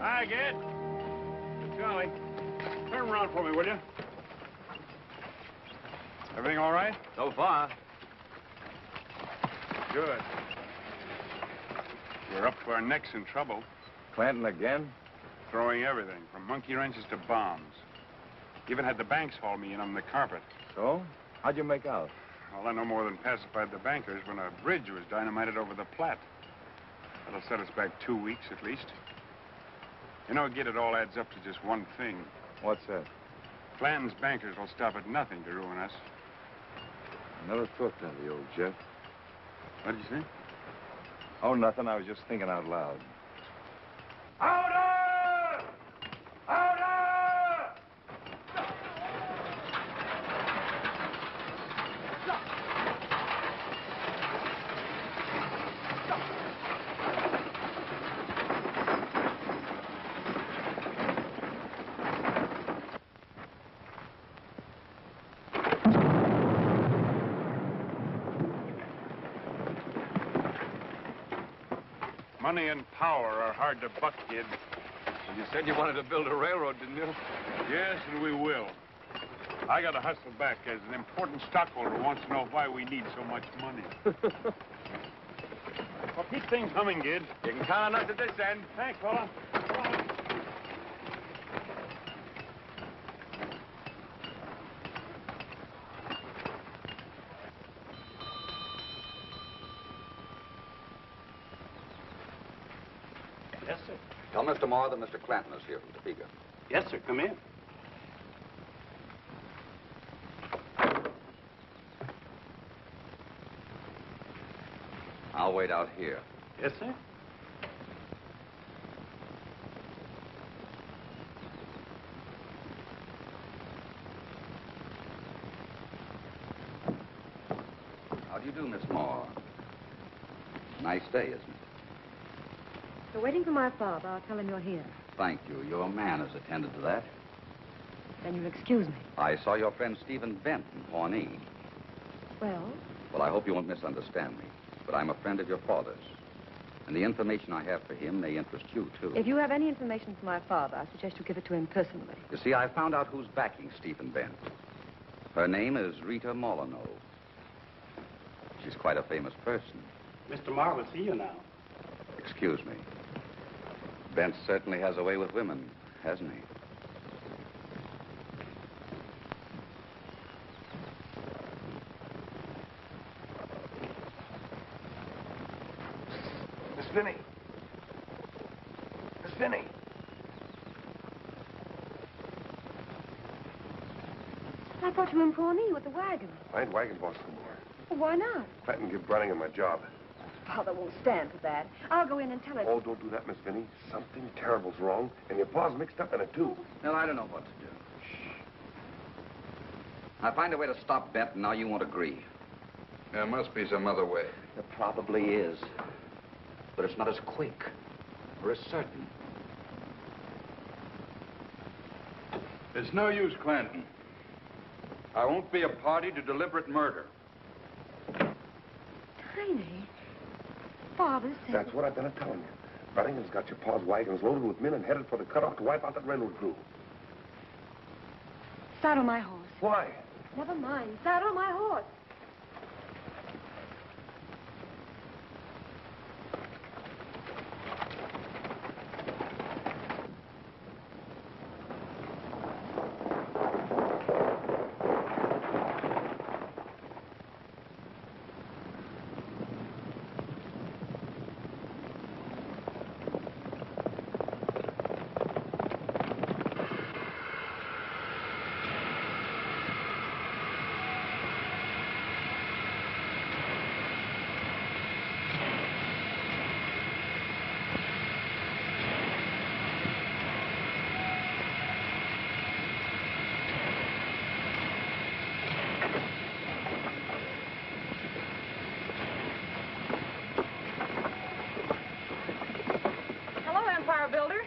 Hi, Ged. Charlie, turn around for me, will you? Everything all right? So far. Good. We're up to our necks in trouble. Clanton again? Throwing everything, from monkey wrenches to bombs. Even had the banks haul me in on the carpet. So? How'd you make out? Well, I no more than pacified the bankers when a bridge was dynamited over the Platte. That'll set us back 2 weeks at least. You know, Gid, it all adds up to just one thing. What's that? Clanton's bankers will stop at nothing to ruin us. Never thought that of the old jet. What did you say? Oh, nothing. I was just thinking out loud. Order! Order! Money and power are hard to buck, kid. You said you wanted to build a railroad, didn't you? Yes, and we will. I got to hustle back as an important stockholder who wants to know why we need so much money. Well, keep things humming, kid. You can count on us at this end. Thanks, fella. Yes, sir. Tell Mr. Marr that Mr. Clanton is here from Topeka. Yes, sir. Come in. I'll wait out here. Yes, sir. How do you do, Miss Marr? Nice day, isn't it? You're waiting for my father. I'll tell him you're here. Thank you. Your man has attended to that. Then you'll excuse me. I saw your friend Stephen Bent in Pawnee. Well? Well, I hope you won't misunderstand me, but I'm a friend of your father's. And the information I have for him may interest you, too. If you have any information for my father, I suggest you give it to him personally. You see, I found out who's backing Stephen Bent. Her name is Rita Molyneaux. She's quite a famous person. Mr. Marr will see you now. Excuse me. Bent certainly has a way with women, hasn't he? Miss Vinnie. Miss Vinnie. I thought you were in Pawnee with the wagon. I ain't wagon boss no more. Well, why not? Clanton give Browning my job. Father won't stand for that. I'll go in and tell him. Oh, don't do that, Miss Vinnie. Something terrible's wrong, and your pa's mixed up in it, too. Well, I don't know what to do. I find a way to stop Bent, and now you won't agree. There must be some other way. There probably is. But it's not as quick or as certain. It's no use, Clanton. I won't be a party to deliberate murder. Tiny. Father said... That's what I've been telling you. Browningham's got your pa's wagons loaded with men and headed for the cutoff to wipe out that railroad crew. Saddle my horse. Why? Never mind. Saddle my horse.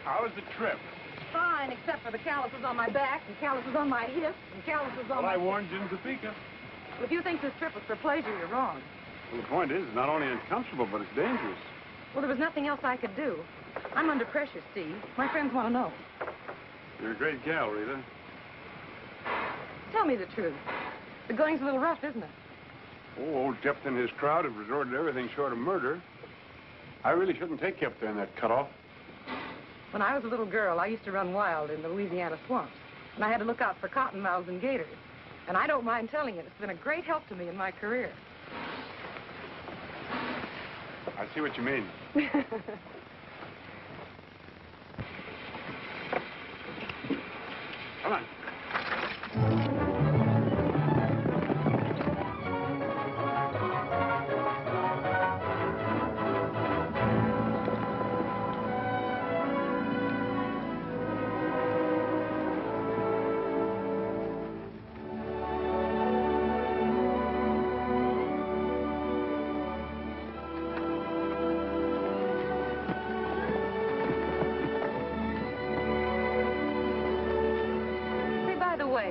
How was the trip? Fine, except for the calluses on my back, and calluses on my hips, and calluses on my... I warned you in Topeka. If you think this trip was for pleasure, you're wrong. Well, the point is, it's not only uncomfortable, but it's dangerous. Well, there was nothing else I could do. I'm under pressure, Steve. My friends want to know. You're a great gal, Rita. Tell me the truth. The going's a little rough, isn't it? Oh, old Jeptha and his crowd have resorted to everything short of murder. I really shouldn't take you up there in that cutoff. When I was a little girl, I used to run wild in the Louisiana swamps. And I had to look out for cottonmouths and gators. And I don't mind telling you, it's been a great help to me in my career. I see what you mean. Come on.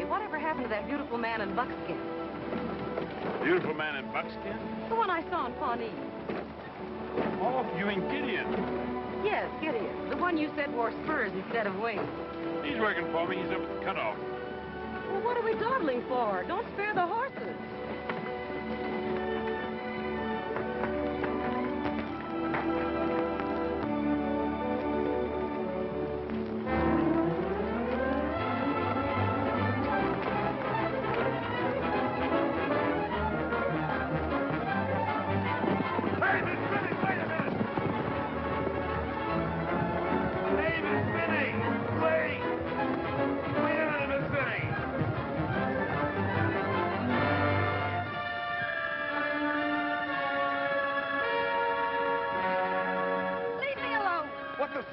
Whatever happened to that beautiful man in buckskin? Beautiful man in buckskin? The one I saw in Pawnee. Oh, you mean Gideon? Yes, Gideon. The one you said wore spurs instead of wings. He's working for me. He's up at the cutoff. Well, what are we dawdling for? Don't spare the horses.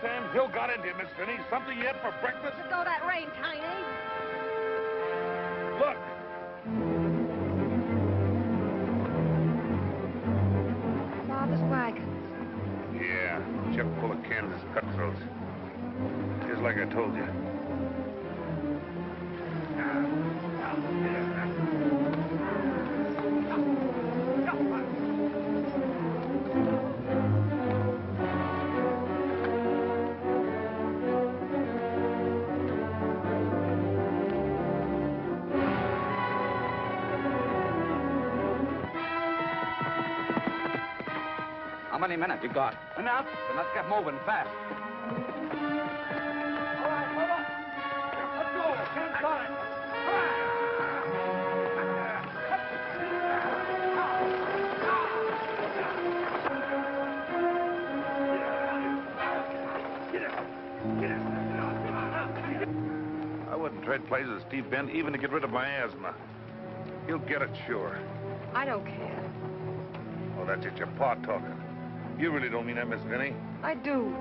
Sam Hill got into you, Miss Vinnie. Something you had for breakfast? Just go that rain, Tiny. Look. Father's wagon. Yeah, chuck full of Kansas cutthroats. Just like I told you. How many minutes you got? Enough. Then let's get moving fast. All right, hold on. Let's go. Can't time. I wouldn't trade places with Steve Bent even to get rid of my asthma. He'll get it, sure. I don't care. Oh, that's it, your pa talking. You really don't mean that, Miss Vinnie. I do.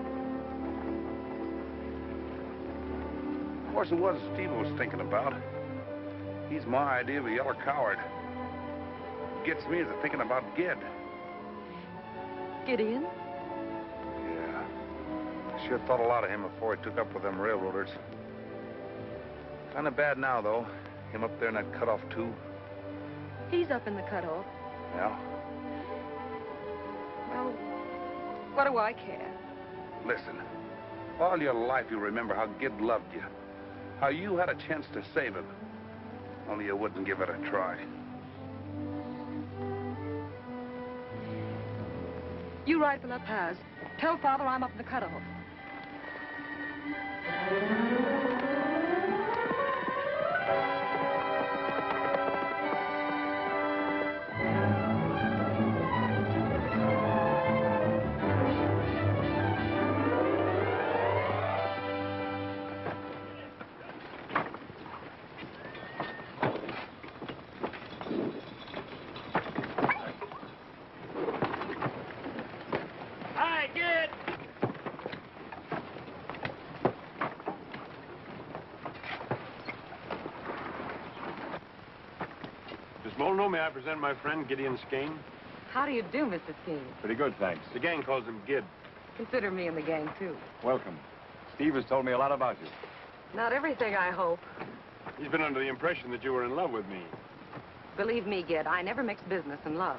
Of course, it was Steve I was thinking about. He's my idea of a yellow coward. What gets me is thinking about Gid. Gideon? Yeah. I sure thought a lot of him before he took up with them railroaders. Kind of bad now, though. Him up there in that cutoff, too. He's up in the cutoff. Yeah. Well, what do I care? Listen, all your life you remember how Gid loved you. How you had a chance to save him. Only you wouldn't give it a try. You ride for La Paz. Tell Father I'm up in the cutoff. Molyneaux, may I present my friend, Gideon Skane? How do you do, Mr. Skeen? Pretty good, thanks. The gang calls him Gid. Consider me in the gang, too. Welcome. Steve has told me a lot about you. Not everything, I hope. He's been under the impression that you were in love with me. Believe me, Gid, I never mix business and love.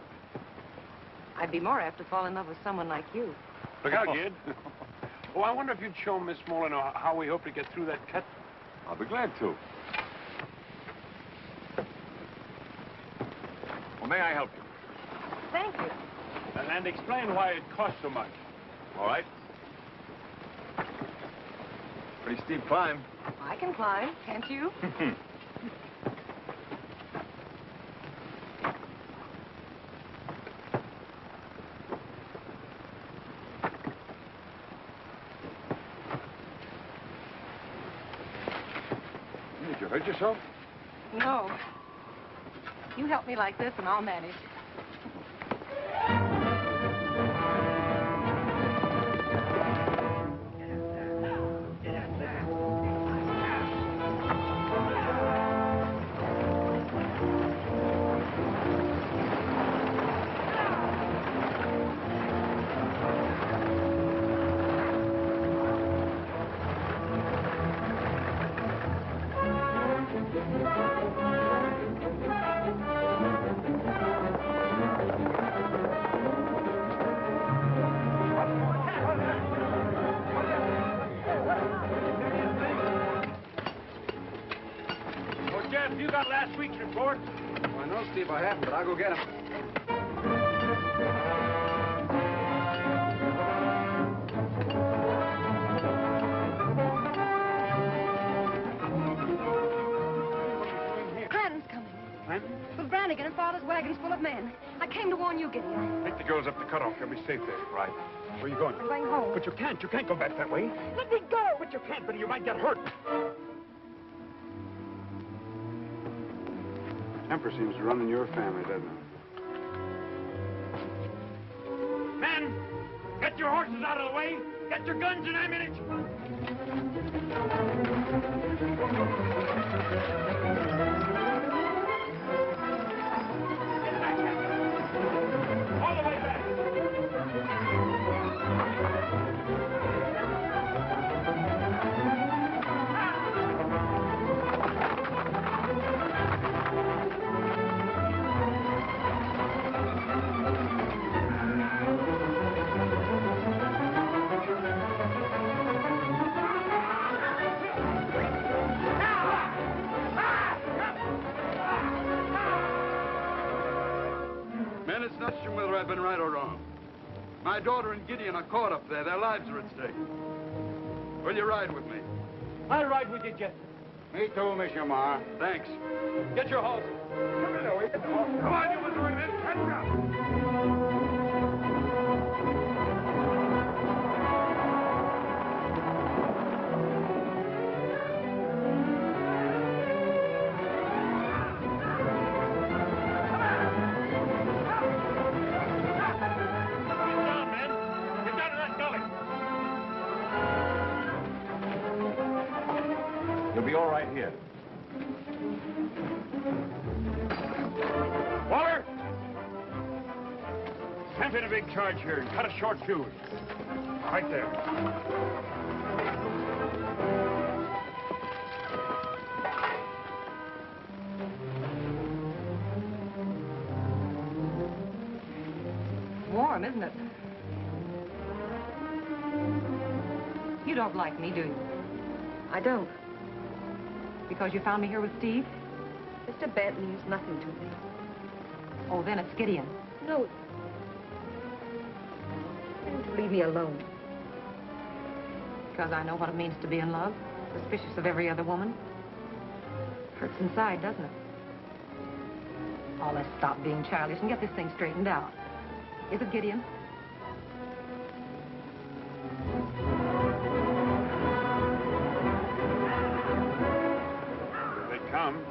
I'd be more apt to fall in love with someone like you. Look out, Gid. Oh, I wonder if you'd show Miss Molyneaux how we hope to get through that cut. I'll be glad to. Well, may I help you? Thank you. And explain why it costs so much. All right. Pretty steep climb. I can climb, can't you? Did you hurt yourself? No. You help me like this and I'll manage. Steve, I haven't, but I'll go get him. Clanton's coming. Clanton? With Brannigan and Father's wagon's full of men. I came to warn you, Gideon. Take the girls up the cutoff. They'll be safe there. Right. Where are you going? I'm going home. But you can't. You can't go back that way. Let me go. But you can't, Vinnie. You might get hurt. Temper seems to run in your family, doesn't it? Men, get your horses out of the way. Get your guns and ammunition. All the way back. Men, it's not sure whether I've been right or wrong. My daughter and Gideon are caught up there. Their lives are at stake. Will you ride with me? I'll ride with you, Jeptha. Me too, Monsieur Marr. Thanks. Get your horse. Come on, you Missouri men. Catch up. You'll be all right here. Waller! Camp in a big charge here and cut a short fuse. Right there. Warm, isn't it? You don't like me, do you? I don't. Because you found me here with Steve? Mr. Bet means nothing to me. Oh, then it's Gideon. No. Why don't you leave me alone? Because I know what it means to be in love, suspicious of every other woman. Hurts inside, doesn't it? Oh, let's stop being childish and get this thing straightened out. Is it, Gideon? They come.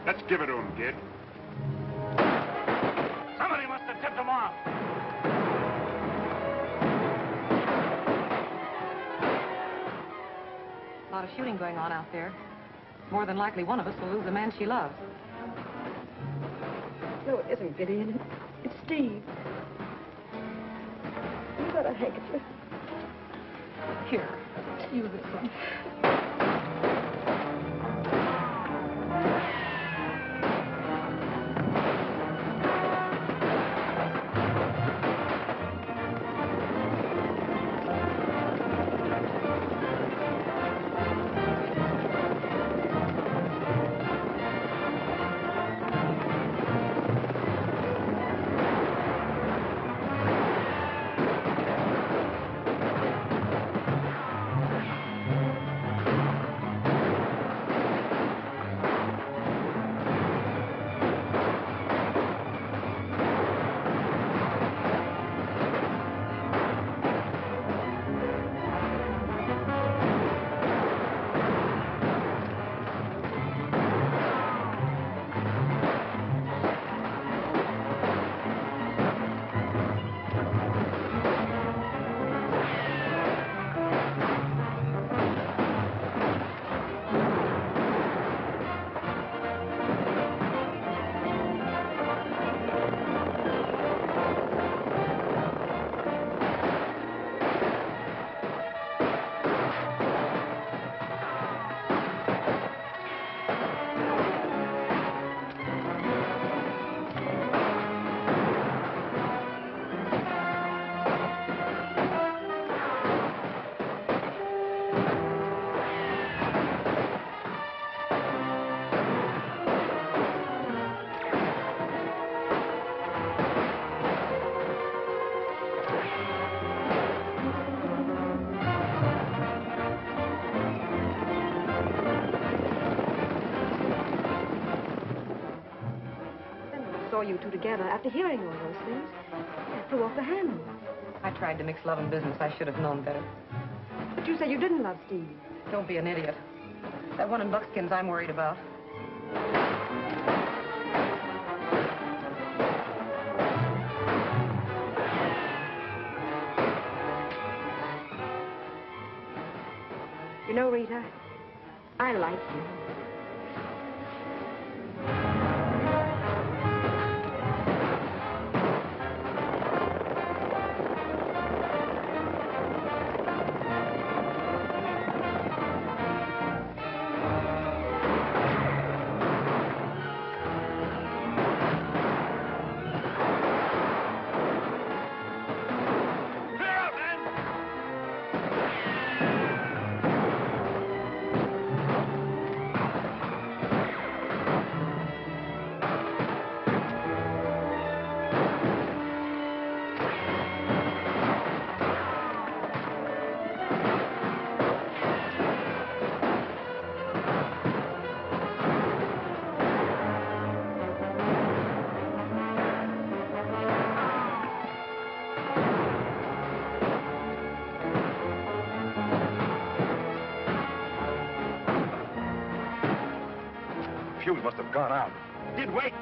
Let's give it to him, kid. Somebody must have tipped him off. A lot of shooting going on out there. More than likely one of us will lose the man she loves. No, it isn't, Gideon. It's Steve. You got a handkerchief. Here, use this one. saw you two together, after hearing all those things, I threw off the handle. I tried to mix love and business. I should have known better. But you said you didn't love Steve. Don't be an idiot. That one in Buckskin's I'm worried about. You know, Rita, I like you. Fuse must have gone out. Did wait.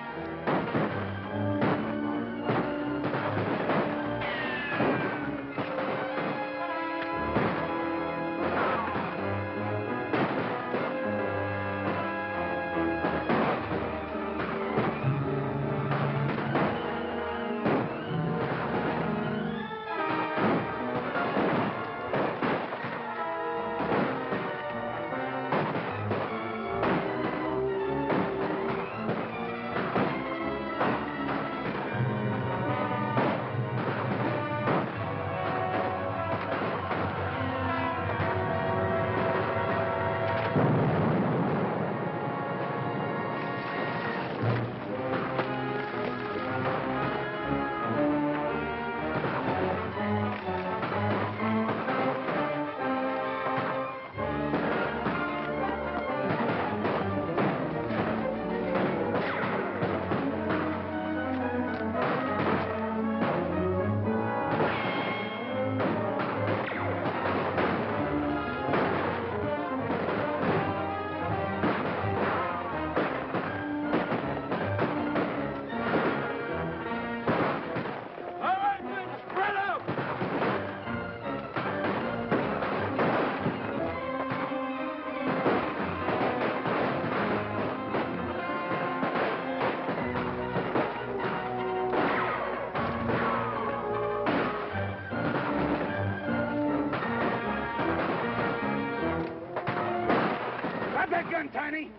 Tiny.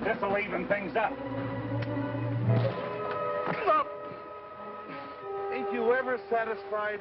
This'll even things up. Look, ain't you ever satisfied?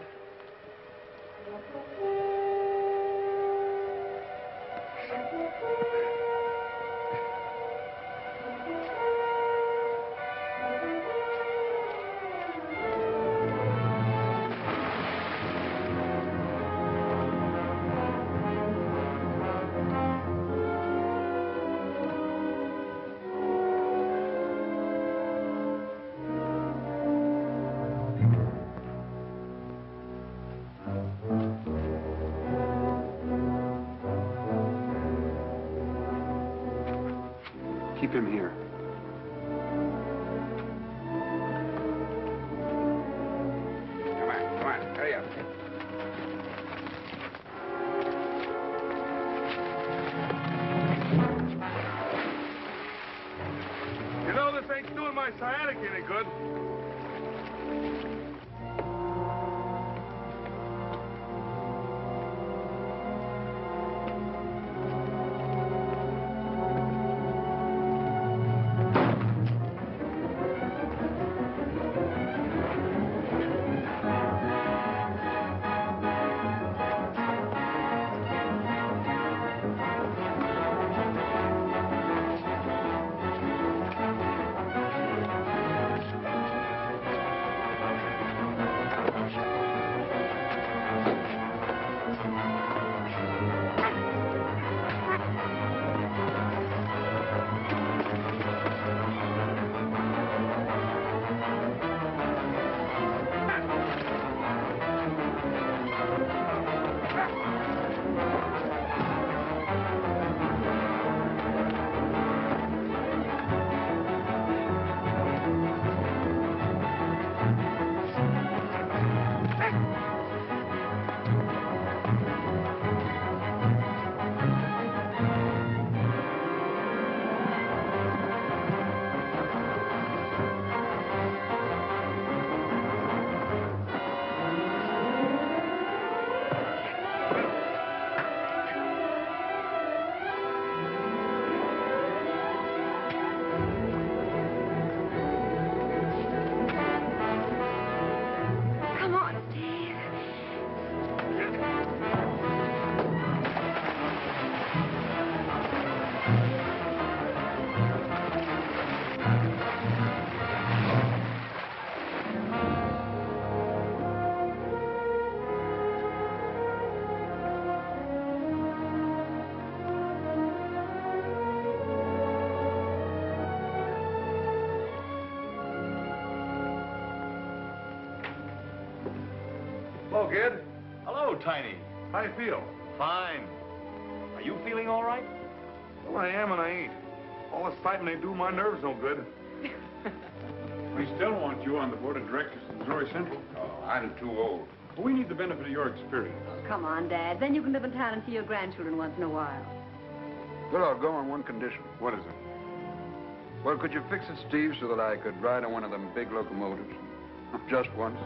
Keep him here. Come on, hurry up. You know, this ain't doing my sciatic any good. Hello, kid. Hello, Tiny. How you feel? Fine. Are you feeling all right? Well, I am and I ain't. All this fighting they do, my nerves no good. We still want you on the board of directors of Missouri Central. Oh, I'm too old. We need the benefit of your experience. Oh, come on, Dad. Then you can live in town and see your grandchildren once in a while. Well, I'll go on one condition. What is it? Well, could you fix it, Steve, so that I could ride on one of them big locomotives? Just once.